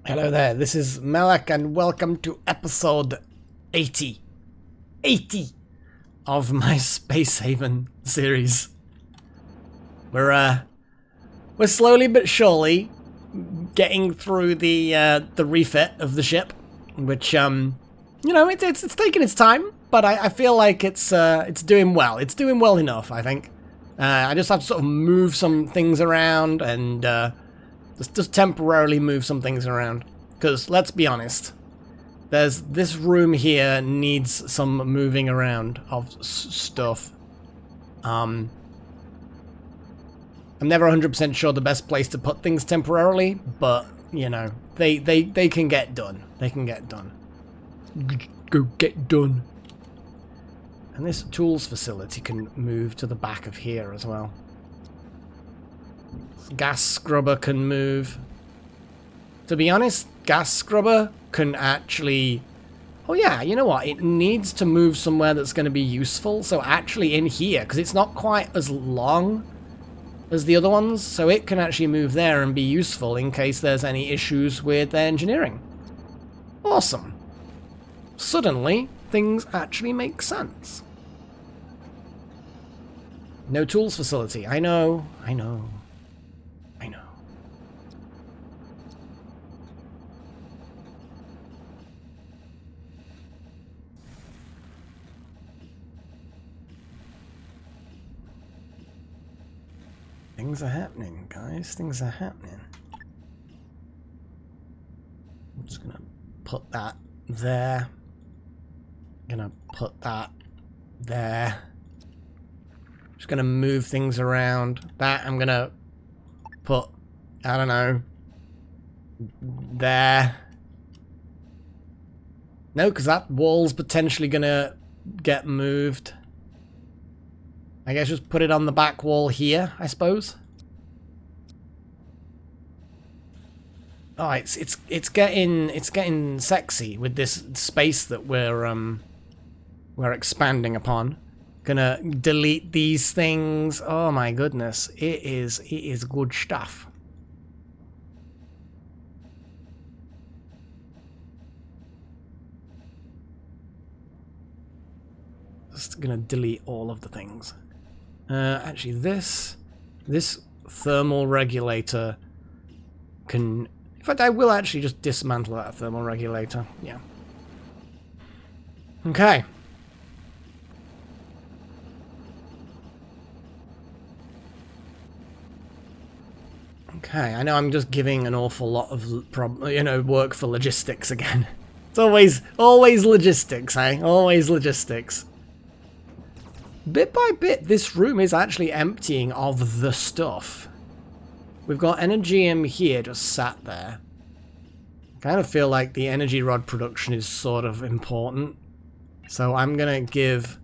Hello there, this is Malak and welcome to episode 80. 80 of my Space Haven series. We're slowly but surely getting through the refit of the ship, which it's taking its time, but I feel like it's doing well. It's doing well enough, I think. I just have to sort of move some things around and just temporarily move some things around. Because, let's be honest, this room here needs some moving around of stuff. I'm never 100% sure the best place to put things temporarily, but, you know, they can get done. They can get done. Go get done. And this tools facility can move to the back of here as well. Gas scrubber can move. To be honest, gas scrubber can actually... Oh yeah, you know what? It needs to move somewhere that's going to be useful. So actually in here, because it's not quite as long as the other ones, so it can actually move there and be useful in case there's any issues with their engineering. Awesome. Suddenly, things actually make sense. No tools facility. I know. Things are happening, guys. Things are happening. I'm just gonna put that there. Gonna put that there. Just gonna move things around. That I'm gonna put, I don't know, there. No, because that wall's potentially gonna get moved. I guess just put it on the back wall here, I suppose. Oh, it's getting sexy with this space that we're expanding upon. Gonna delete these things. Oh my goodness, it is good stuff. Just gonna delete all of the things. Actually, this thermal regulator can... In fact, I will actually just dismantle that thermal regulator. Yeah. Okay. Okay, I know I'm just giving an awful lot of work for logistics again. It's always logistics, eh? Always logistics. Bit by bit, this room is actually emptying of the stuff. We've got Energium here just sat there. I kind of feel like the energy rod production is sort of important. So I'm going to give...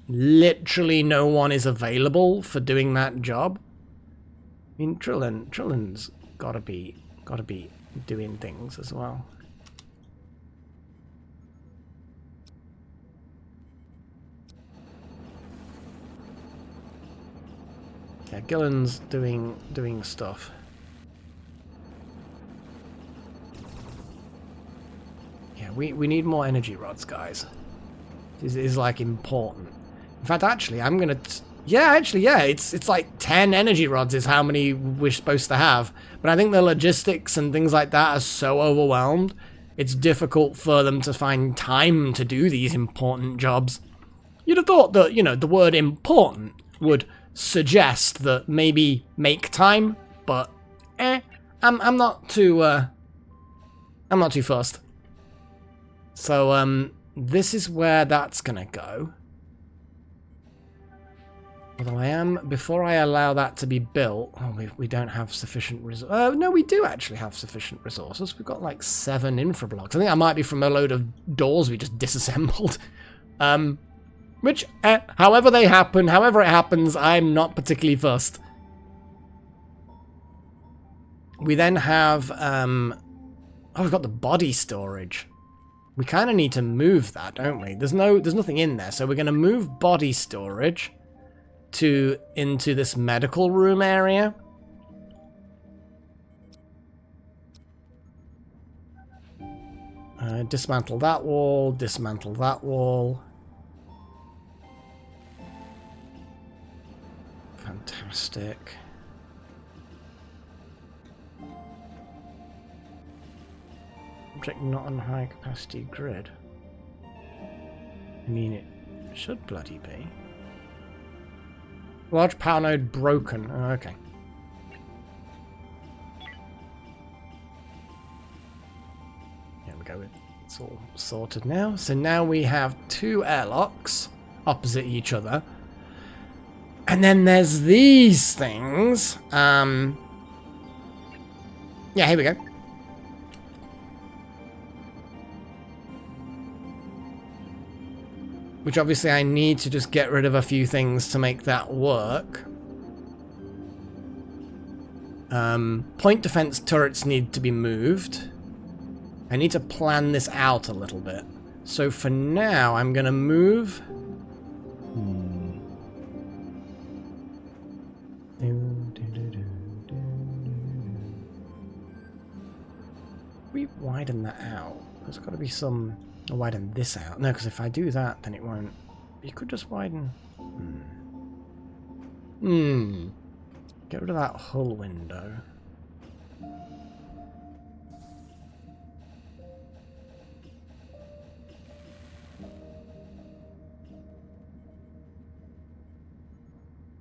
Literally no one is available for doing that job. I mean, Trillin's gotta be doing things as well. Yeah, Gillen's doing stuff. Yeah, we need more energy rods, guys. This is like important. In fact, actually, I'm gonna... Yeah, it's like 10 energy rods is how many we're supposed to have. But I think the logistics and things like that are so overwhelmed, it's difficult for them to find time to do these important jobs. You'd have thought that, you know, the word important would suggest that maybe make time, but I'm not too fussed. So this is where that's gonna go. Although before I allow that to be built, we don't have sufficient resources. No, we do actually have sufficient resources. We've got like 7 infrablocks. I think that might be from a load of doors we just disassembled. Which, however it happens, I'm not particularly fussed. We then have, we've got the body storage. We kind of need to move that, don't we? There's nothing in there, so we're going to move body storage into this medical room area. Dismantle that wall, dismantle that wall. Fantastic. Object not on high capacity grid. I mean, it should bloody be. Large power node broken. Oh, okay. There we go. It's all sorted now. So now we have 2 airlocks opposite each other. And then there's these things. Yeah, here we go. Which obviously I need to just get rid of a few things to make that work. Point defense turrets need to be moved. I need to plan this out a little bit. So for now, I'm going to move... We widen that out. There's got to be some... I'll widen this out. No, because if I do that, then it won't. You could just widen... Get rid of that hull window.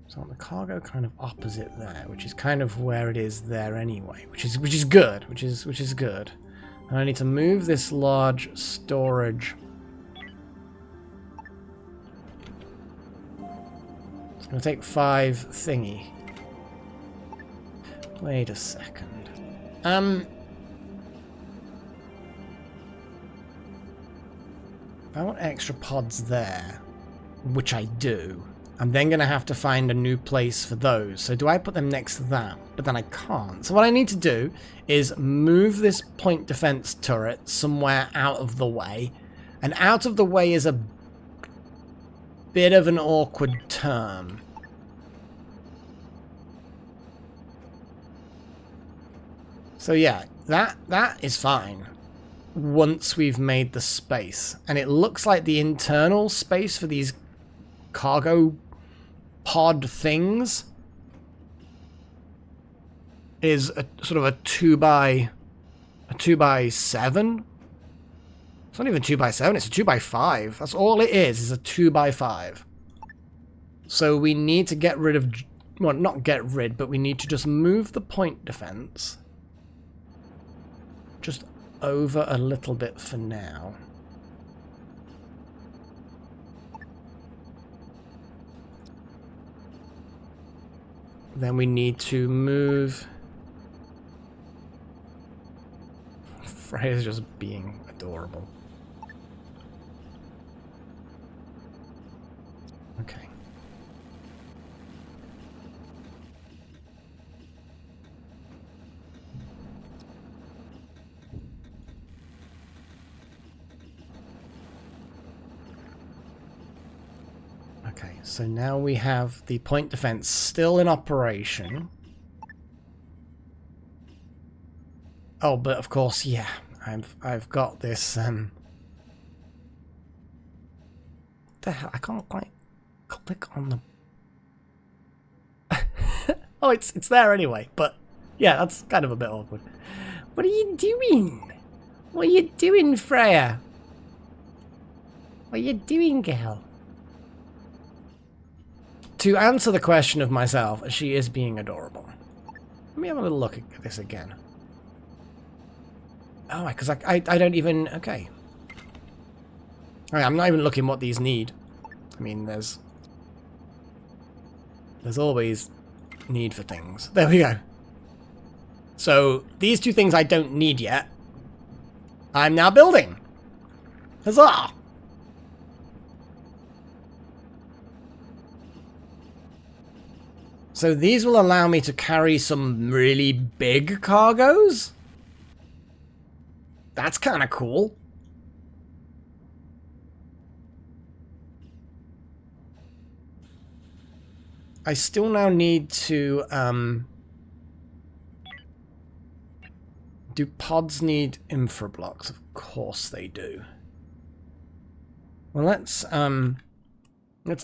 So on the cargo kind of opposite there, which is kind of where it is there anyway, which is good, which is good. And I need to move this large storage. It's going to take 5 thingy. Wait a second. If I want extra pods there, which I do, I'm then going to have to find a new place for those. So do I put them next to that? But then I can't. So what I need to do is move this point defense turret somewhere out of the way. And out of the way is a bit of an awkward term. So yeah, that is fine once we've made the space. And it looks like the internal space for these cargo pod things is a sort of a 2x7. It's not even 2x7, it's a 2x5. That's all it is a 2x5. So we need to get rid of, well, not get rid, but we need to just move the point defense just over a little bit for now. Then we need to move... Freya's just being adorable. Okay. Okay, so now we have the point defense still in operation. Oh, but of course, yeah, I've got this. The hell, I can't quite click on the. Oh, it's there anyway. But yeah, that's kind of a bit awkward. What are you doing? What are you doing, Freya? What are you doing, girl? To answer the question of myself, she is being adorable. Let me have a little look at this again. Oh, because I don't even... Okay. I'm not even looking what these need. I mean, there's always need for things. There we go. So, these 2 things I don't need yet, I'm now building. Huzzah! So these will allow me to carry some really big cargoes? That's kind of cool. I still now need to Do pods need infra blocks? Of course they do. Well, let's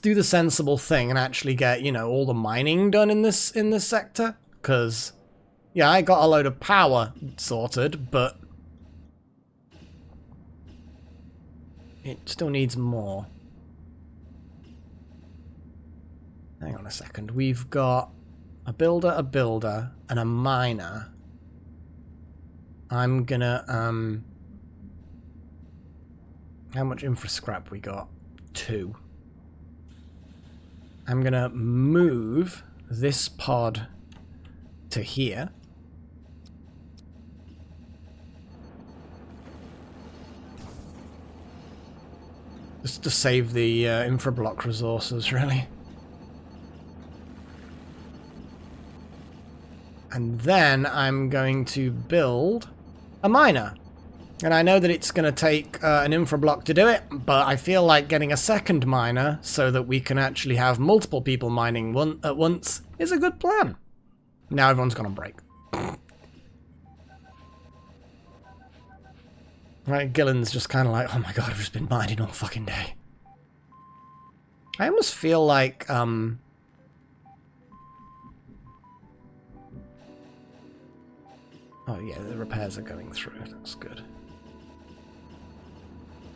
do the sensible thing and actually get, you know, all the mining done in this sector. Because, yeah, I got a load of power sorted, but it still needs more. Hang on a second. We've got a builder, and a miner. I'm gonna, how much infra scrap we got? 2. I'm gonna move this pod to here. Just to save the infra block resources, really. And then I'm going to build a miner. And I know that it's going to take an infra block to do it, but I feel like getting a second miner so that we can actually have multiple people mining at once is a good plan. Now everyone's gone on break. Right, Gillen's just kind of like, oh my god, I've just been mining all fucking day. I almost feel like, oh yeah, the repairs are going through. That's good.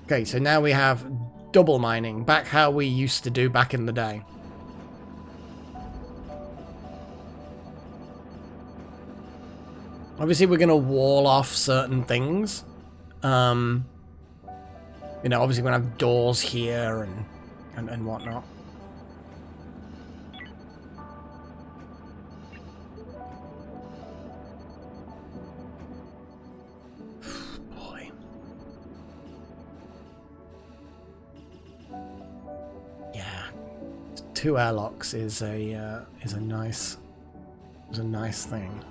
Okay, so now we have double mining, back how we used to do back in the day. Obviously, we're going to wall off certain things. You know, obviously we're going to have doors here and whatnot. Boy. Yeah. 2 airlocks is a nice thing.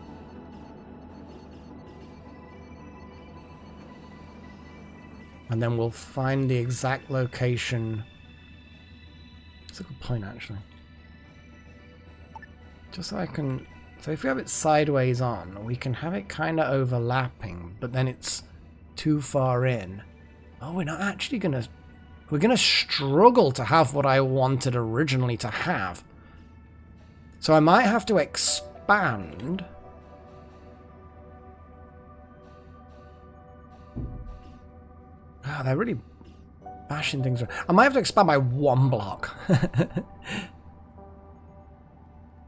And then we'll find the exact location. That's a good point, actually. Just so I can... So if we have it sideways on, we can have it kind of overlapping, but then it's too far in. Oh, we're not actually going to... We're going to struggle to have what I wanted originally to have. So I might have to expand... Oh, they're really bashing things around. I might have to expand by 1 block.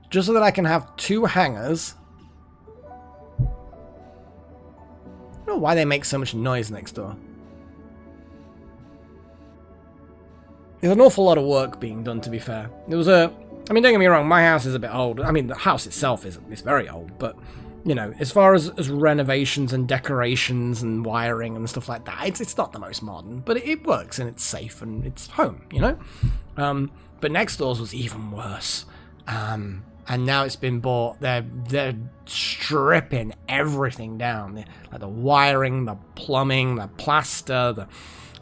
Just so that I can have 2 hangars. I don't know why they make so much noise next door. There's an awful lot of work being done, to be fair. There was a... I mean, don't get me wrong, my house is a bit old. I mean, the house itself is very old, but... You know, as far as renovations and decorations and wiring and stuff like that, it's not the most modern, but it works and it's safe and it's home, you know? But next door's was even worse. And now it's been bought. They're stripping everything down. Like the wiring, the plumbing, the plaster,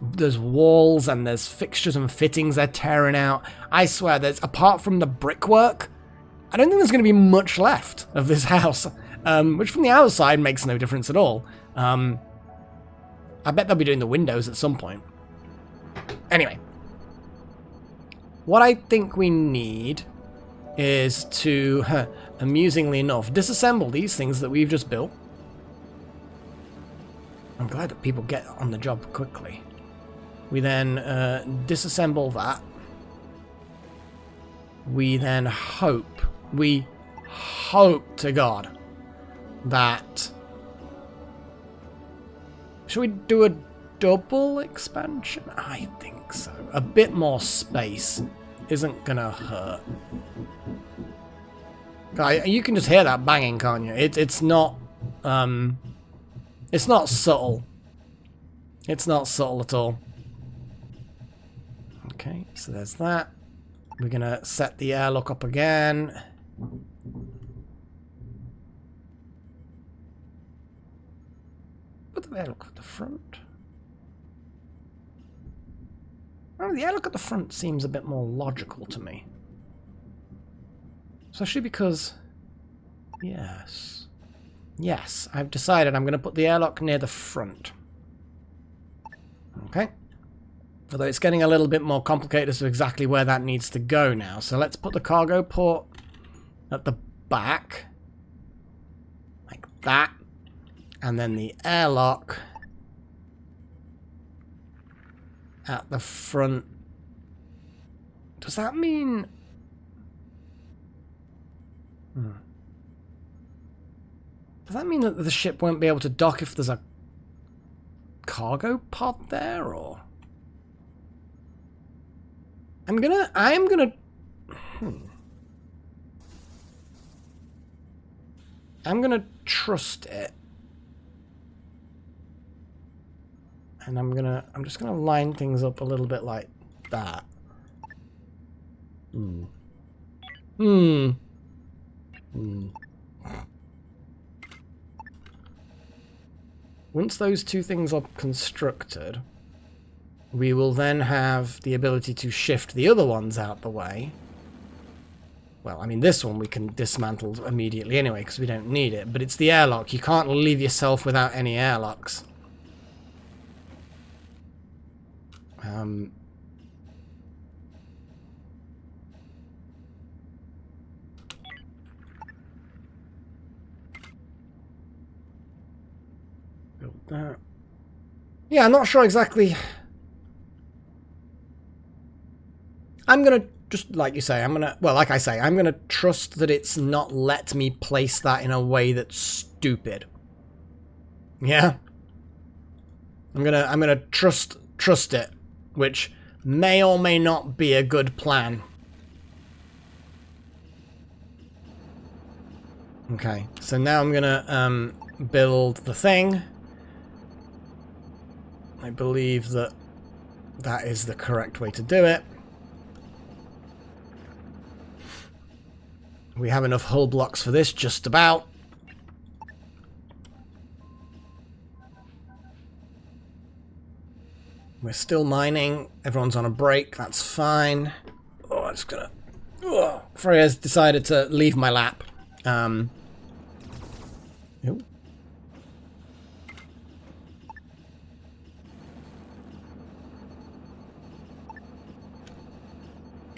there's walls and there's fixtures and fittings they're tearing out. I swear, apart from the brickwork, I don't think there's going to be much left of this house. Which from the outside makes no difference at all. I bet they'll be doing the windows at some point. Anyway. What I think we need is to, amusingly enough, disassemble these things that we've just built. I'm glad that people get on the job quickly. We then disassemble that. We then hope to God that... Should we do a double expansion? I think so. A bit more space isn't gonna hurt. You can just hear that banging, can't you? It's not subtle. It's not subtle at all. Okay, so there's that. We're gonna set the airlock up again. Put the airlock at the front. Oh, the airlock at the front seems a bit more logical to me. Especially because... Yes. Yes, I've decided I'm going to put the airlock near the front. Okay. Although it's getting a little bit more complicated as to exactly where that needs to go now. So let's put the cargo port at the back. Like that. And then the airlock at the front. Does that mean... Does that mean that the ship won't be able to dock if there's a cargo pod there, or... I'm gonna trust it. And I'm just gonna line things up a little bit like that. Once those two things are constructed, we will then have the ability to shift the other ones out the way. Well, I mean, this one we can dismantle immediately anyway, because we don't need it. But it's the airlock. You can't leave yourself without any airlocks. Build that. Yeah, I'm not sure exactly... I'm gonna, just like you say, like I say, I'm gonna trust that it's not let me place that in a way that's stupid. Yeah? I'm gonna trust it, which may or may not be a good plan. Okay, so now I'm gonna build the thing. I believe that that is the correct way to do it. We have enough hull blocks for this, just about. We're still mining. Everyone's on a break. That's fine. Oh, I'm just gonna... Oh, Freya's decided to leave my lap. Ooh.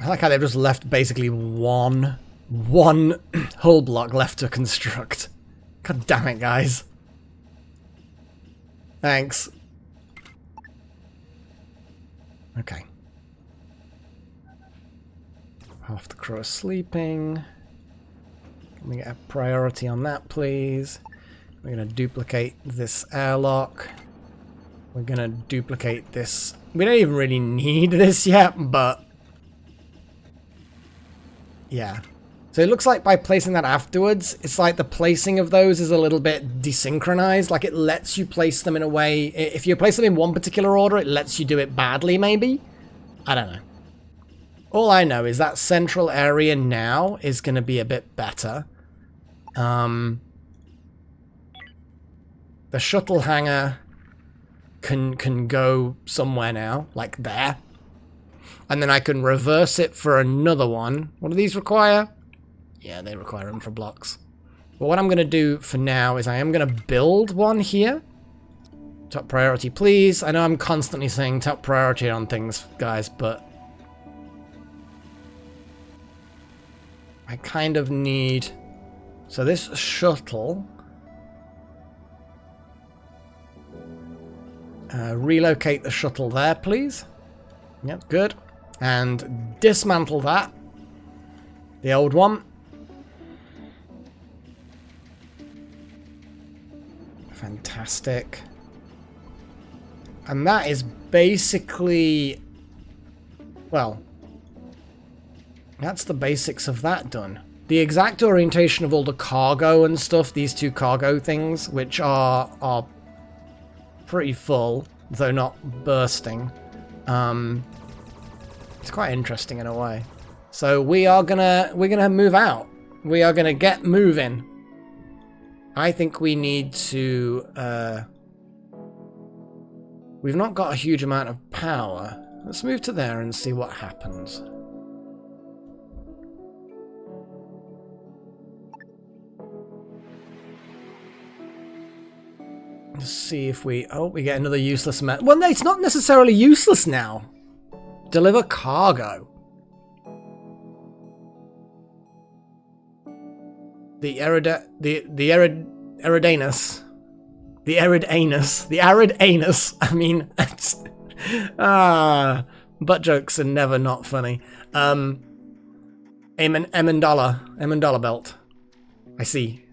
I like how they've just left basically one hull block left to construct. God damn it, guys. Thanks. Okay. Half the crew are sleeping. Can we get a priority on that, please? We're going to duplicate this airlock. We're going to duplicate this. We don't even really need this yet, but... yeah. So it looks like by placing that afterwards, it's like the placing of those is a little bit desynchronized. Like it lets you place them in a way... if you place them in one particular order, it lets you do it badly, maybe? I don't know. All I know is that central area now is going to be a bit better. The shuttle hangar can go somewhere now, like there. And then I can reverse it for another one. What do these require? Yeah, they require infra blocks. But what I'm going to do for now is I am going to build one here. Top priority, please. I know I'm constantly saying top priority on things, guys, but... I kind of need... So this shuttle... relocate the shuttle there, please. Yep, good. And dismantle that. The old one. Fantastic. And that is basically... well... that's the basics of that done. The exact orientation of all the cargo and stuff, these two cargo things, which are pretty full, though not bursting. It's quite interesting in a way. So we're gonna move out. We are gonna get moving. I think we need to... we've not got a huge amount of power. Let's move to there and see what happens. Let's see if we... Oh, we get another useless met. Well, no, it's not necessarily useless now. Deliver cargo. The Eridanus. The arid anus. The arid anus. I mean, butt jokes are never not funny. Amendola belt. I see.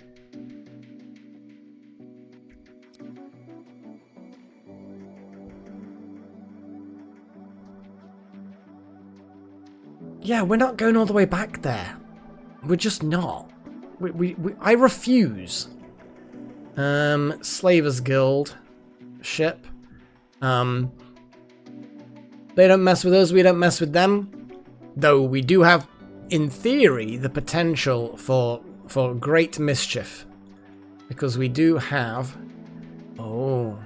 Yeah, we're not going all the way back there. We're just not. I refuse. Slavers Guild ship. They don't mess with us, we don't mess with them. Though we do have, in theory, the potential for great mischief. Because we do have... Oh.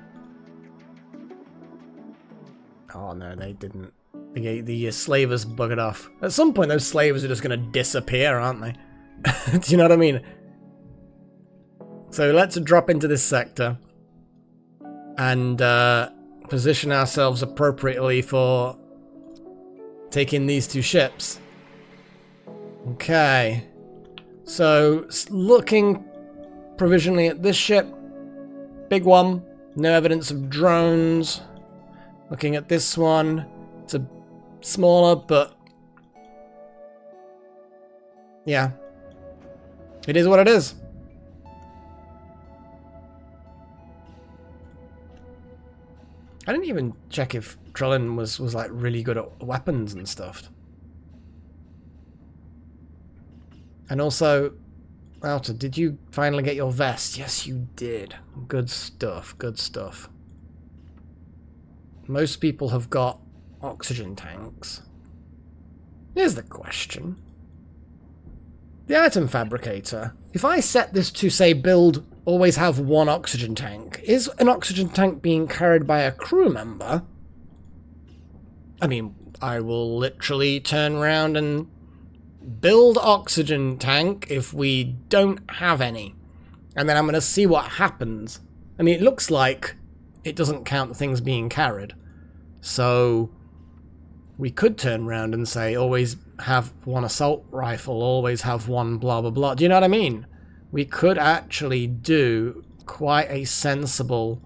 Oh no, they didn't. The slavers buggered off. At some point, those slavers are just going to disappear, aren't they? Do you know what I mean? So let's drop into this sector and position ourselves appropriately for taking these two ships. Okay. So looking provisionally at this ship, big one, no evidence of drones. Looking at this one, it's a smaller, but yeah, it is what it is. I didn't even check if Trellin was like really good at weapons and stuff. And also, Outer, did you finally get your vest? Yes, you did. Good stuff, good stuff. Most people have got oxygen tanks. Here's the question. The item fabricator. If I set this to, say, build, always have one oxygen tank, is an oxygen tank being carried by a crew member? I mean, I will literally turn around and build oxygen tank if we don't have any. And then I'm going to see what happens. I mean, it looks like it doesn't count the things being carried. So we could turn around and say, always have one assault rifle, always have one blah blah blah. Do you know what I mean? We could actually do quite a sensible,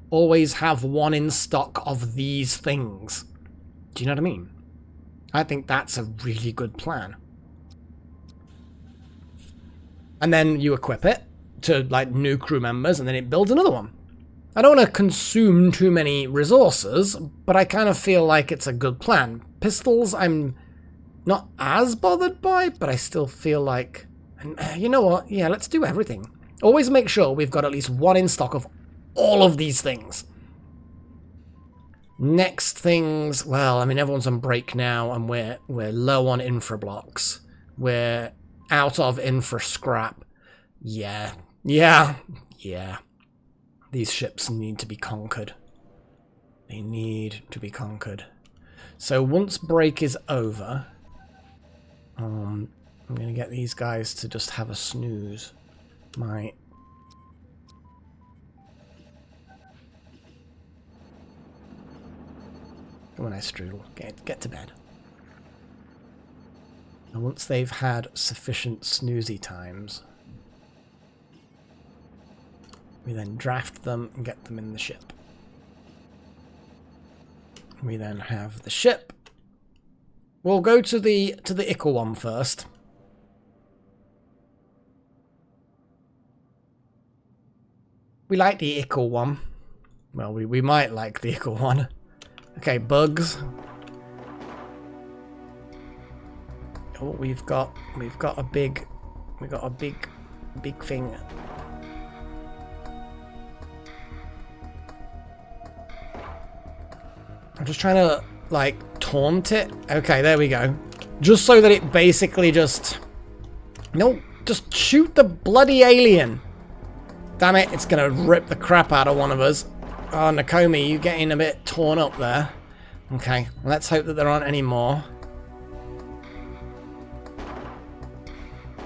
always have one in stock of these things. Do you know what I mean? I think that's a really good plan. And then you equip it to like new crew members and then it builds another one. I don't want to consume too many resources, but I kind of feel like it's a good plan. Pistols, I'm not as bothered by, but I still feel like... And you know what? Yeah, let's do everything. Always make sure we've got at least one in stock of all of these things. Next things... Well, I mean, everyone's on break now, and we're low on infra blocks. We're out of infra scrap. Yeah. These ships need to be conquered. They need to be conquered. So once break is over, I'm going to get these guys to just have a snooze. Come on, Strudel. Get to bed. And once they've had sufficient snoozy times, we then draft them and get them in the ship. We then have the ship. We'll go to the Ickle one first. We like the Ickle one. Well, we might like the Ickle one. Okay, bugs. Oh, we've got a big thing. I'm just trying to, like, taunt it. Okay, there we go. Just so that it basically just... No, just shoot the bloody alien. Damn it, it's gonna rip the crap out of one of us. Oh, Nakomi, you're getting a bit torn up there. Okay, let's hope that there aren't any more.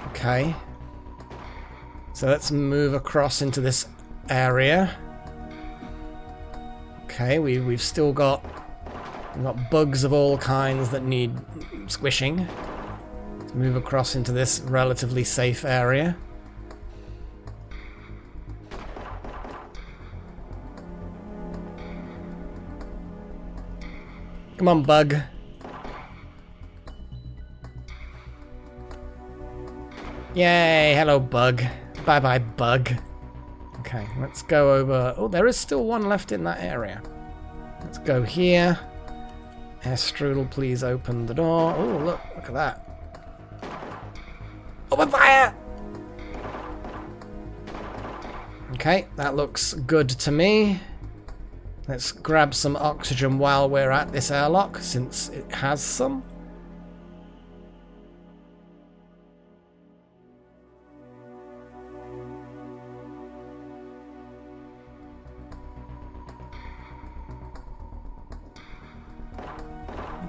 Okay. So let's move across into this area. Okay, we've still got bugs of all kinds that need squishing. Let's move across into this relatively safe area. Come on, bug. Yay, hello, bug. Bye-bye, bug. Okay, let's go over... Oh, there is still one left in that area. Let's go here. Strudel, please open the door. Oh, look at that. Open fire! Okay, that looks good to me. Let's grab some oxygen while we're at this airlock, since it has some.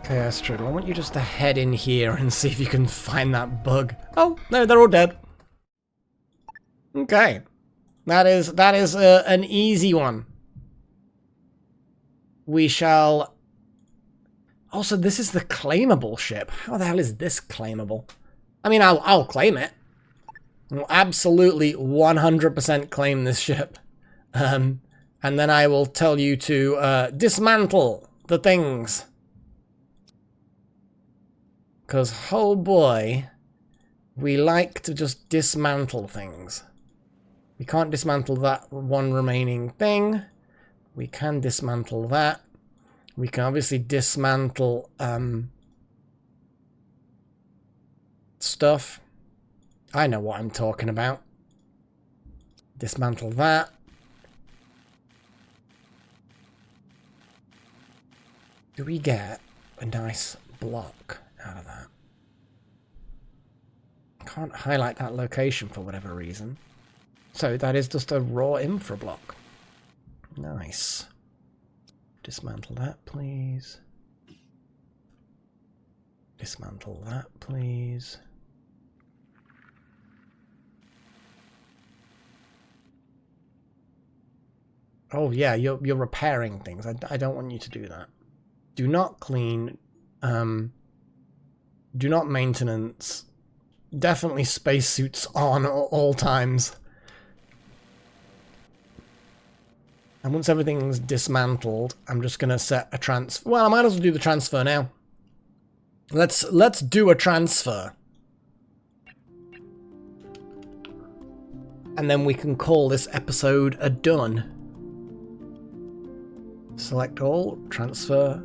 Okay, Strudel, I want you just to head in here and see if you can find that bug. Oh, no, they're all dead. Okay. That is an easy one. We shall... Also, this is the claimable ship. How the hell is this claimable? I mean, I'll claim it. I'll absolutely 100% claim this ship. And then I will tell you to dismantle the things. Because, oh boy, we like to just dismantle things. We can't dismantle that one remaining thing. We can dismantle that. We can obviously dismantle stuff. I know what I'm talking about. Dismantle that. Do we get a nice block out of that? Can't highlight that location for whatever reason. So that is just a raw infra block. Nice. Dismantle that, please. Dismantle that, please. Oh yeah, you're repairing things. I don't want you to do that. Do not clean. Do not maintenance. Definitely spacesuits on at all times. And once everything's dismantled, I'm just gonna set a transfer. Well, I might as well do the transfer now. Let's do a transfer. And then we can call this episode a done. Select all, transfer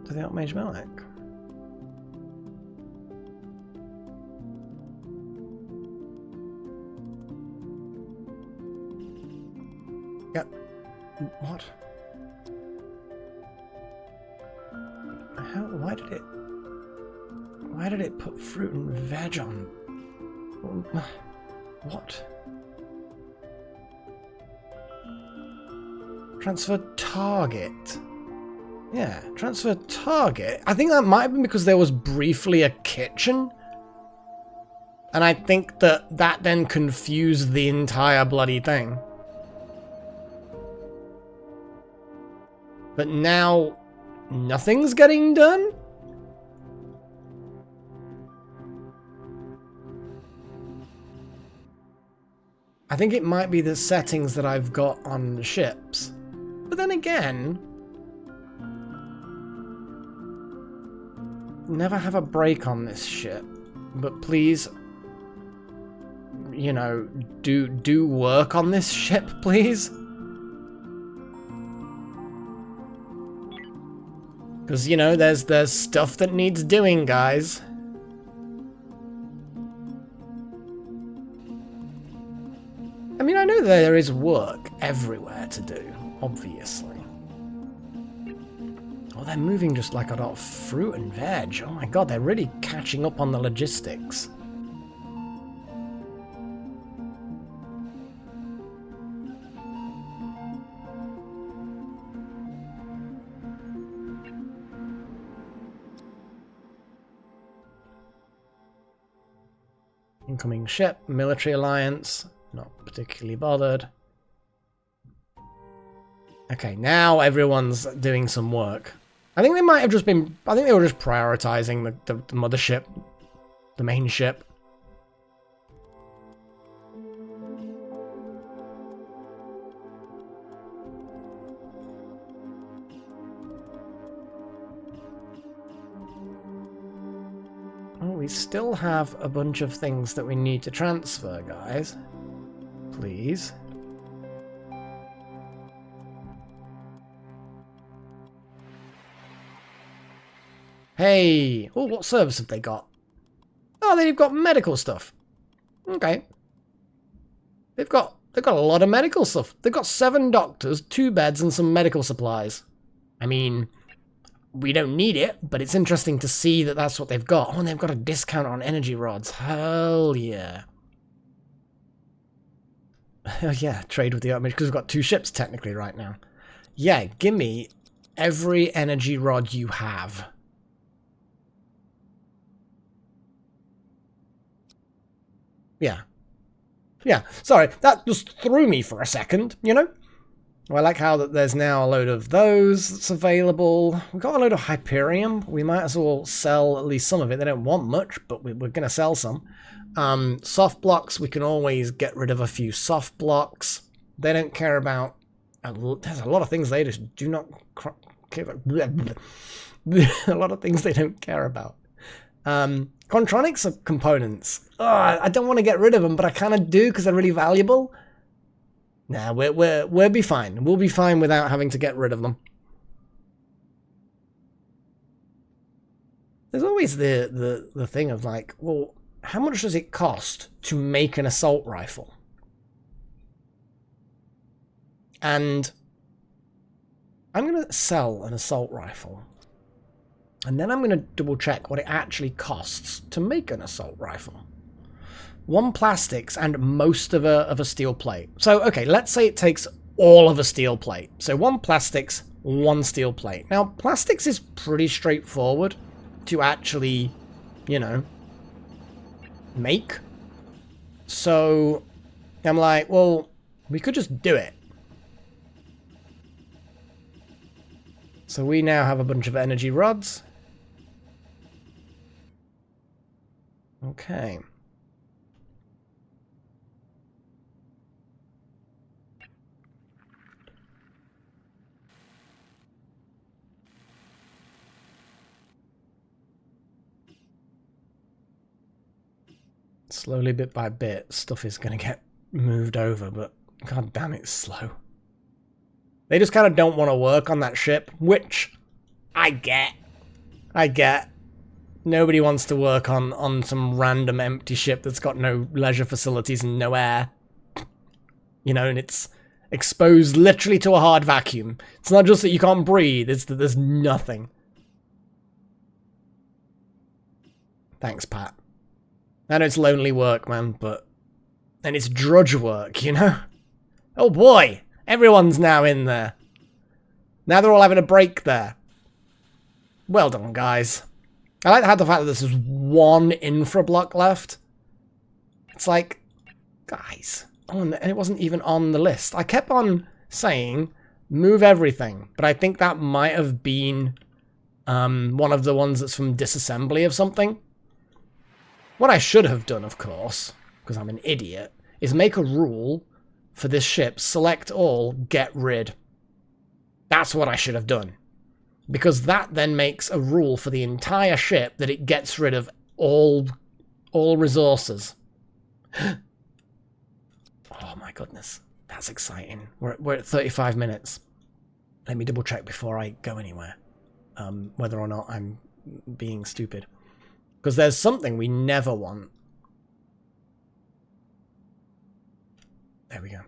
to the Archmage Malak. Yep. What? How? Why did it put fruit and veg on? What? Transfer target. Yeah, transfer target. I think that might have been because there was briefly a kitchen. And I think that then confused the entire bloody thing. But now, nothing's getting done? I think it might be the settings that I've got on the ships. But then again, never have a break on this ship. But please, you know, do work on this ship, please. Because, you know, there's stuff that needs doing, guys. I mean, I know there is work everywhere to do, obviously. Oh, they're moving just like a lot of fruit and veg. Oh my god, they're really catching up on the logistics. Incoming ship, military alliance, not particularly bothered. Okay, now everyone's doing some work. I think they might have just been... I think they were just prioritizing the mothership. The main ship. Oh, we still have a bunch of things that we need to transfer, guys. Please. Hey! Oh, what service have they got? Oh, they've got medical stuff. Okay. They've got a lot of medical stuff. They've got 7 doctors, 2 beds, and some medical supplies. I mean, we don't need it, but it's interesting to see that that's what they've got. Oh, and they've got a discount on energy rods. Hell yeah. Oh yeah, trade with the Army, because we've got 2 ships technically right now. Yeah, give me every energy rod you have. Yeah. Yeah, sorry, that just threw me for a second, you know? Well, I like how that there's now a load of those that's available. We've got a load of Hyperium. We might as well sell at least some of it. They don't want much, but we're going to sell some. Soft blocks, we can always get rid of a few soft blocks. They don't care about... There's a lot of things they just do not care about. A lot of things they don't care about. Contronics are components. Oh, I don't want to get rid of them, but I kind of do because they're really valuable. Nah, we'll be fine. We'll be fine without having to get rid of them. There's always the thing of like, well, how much does it cost to make an assault rifle? And I'm going to sell an assault rifle. And then I'm going to double check what it actually costs to make an assault rifle. 1 plastics and most of a steel plate. So, okay, let's say it takes all of a steel plate. So 1 plastics, 1 steel plate. Now, plastics is pretty straightforward to actually, you know, make. So I'm like, well, we could just do it. So we now have a bunch of energy rods. Okay. Slowly, bit by bit, stuff is going to get moved over, but god damn, it's slow. They just kind of don't want to work on that ship, which I get. I get. Nobody wants to work on some random empty ship that's got no leisure facilities and no air. You know, and it's exposed literally to a hard vacuum. It's not just that you can't breathe, it's that there's nothing. Thanks, Pat. I know it's lonely work, man, but... And it's drudge work, you know? Oh boy! Everyone's now in there. Now they're all having a break there. Well done, guys. I like how the fact that there's 1 infra block left. It's like... Guys. Oh, and it wasn't even on the list. I kept on saying, move everything. But I think that might have been one of the ones that's from disassembly of something. What I should have done, of course, because I'm an idiot, is make a rule for this ship, select all, get rid. That's what I should have done. Because that then makes a rule for the entire ship that it gets rid of all resources. Oh my goodness, that's exciting. We're at 35 minutes. Let me double check before I go anywhere, whether or not I'm being stupid. Because there's something we never want. There we go.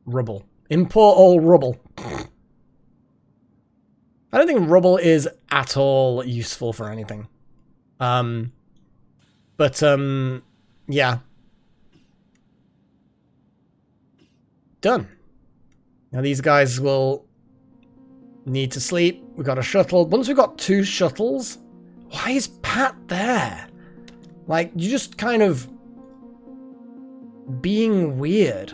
Rubble. Import all rubble. I don't think rubble is at all useful for anything. Yeah. Done. Now these guys will need to sleep. We've got a shuttle. Once we've got 2 shuttles... Why is Pat there? Like, you're just kind of being weird.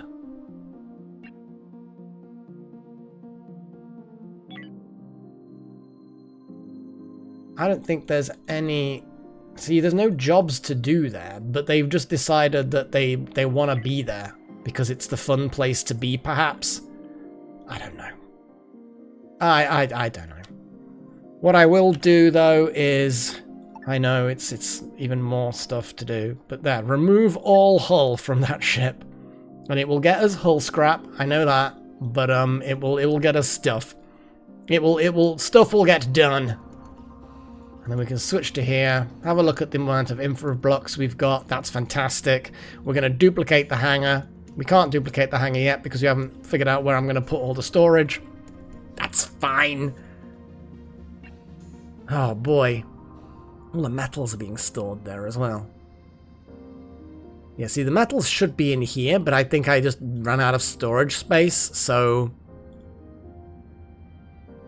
I don't think there's any... See, there's no jobs to do there, but they've just decided that they want to be there because it's the fun place to be, perhaps. I don't know. I don't know. What I will do, though, is... I know it's even more stuff to do, but there, remove all hull from that ship. And it will get us hull scrap, I know that, but it will get us stuff. Stuff will get done. And then we can switch to here, have a look at the amount of infra blocks we've got. That's fantastic. We're going to duplicate the hangar. We can't duplicate the hangar yet because we haven't figured out where I'm going to put all the storage. That's fine. Oh boy. All the metals are being stored there as well. Yeah, see, the metals should be in here, but I think I just ran out of storage space, so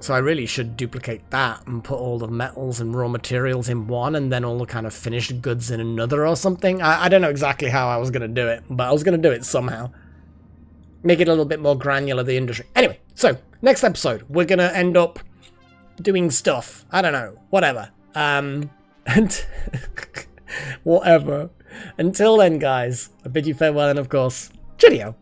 I really should duplicate that and put all the metals and raw materials in one and then all the kind of finished goods in another or something. I don't know exactly how I was going to do it, but I was going to do it somehow. Make it a little bit more granular, the industry. Anyway, so, next episode, we're going to end up doing stuff. I don't know, whatever. And whatever. Until then, guys, I bid you farewell and, of course, cheerio.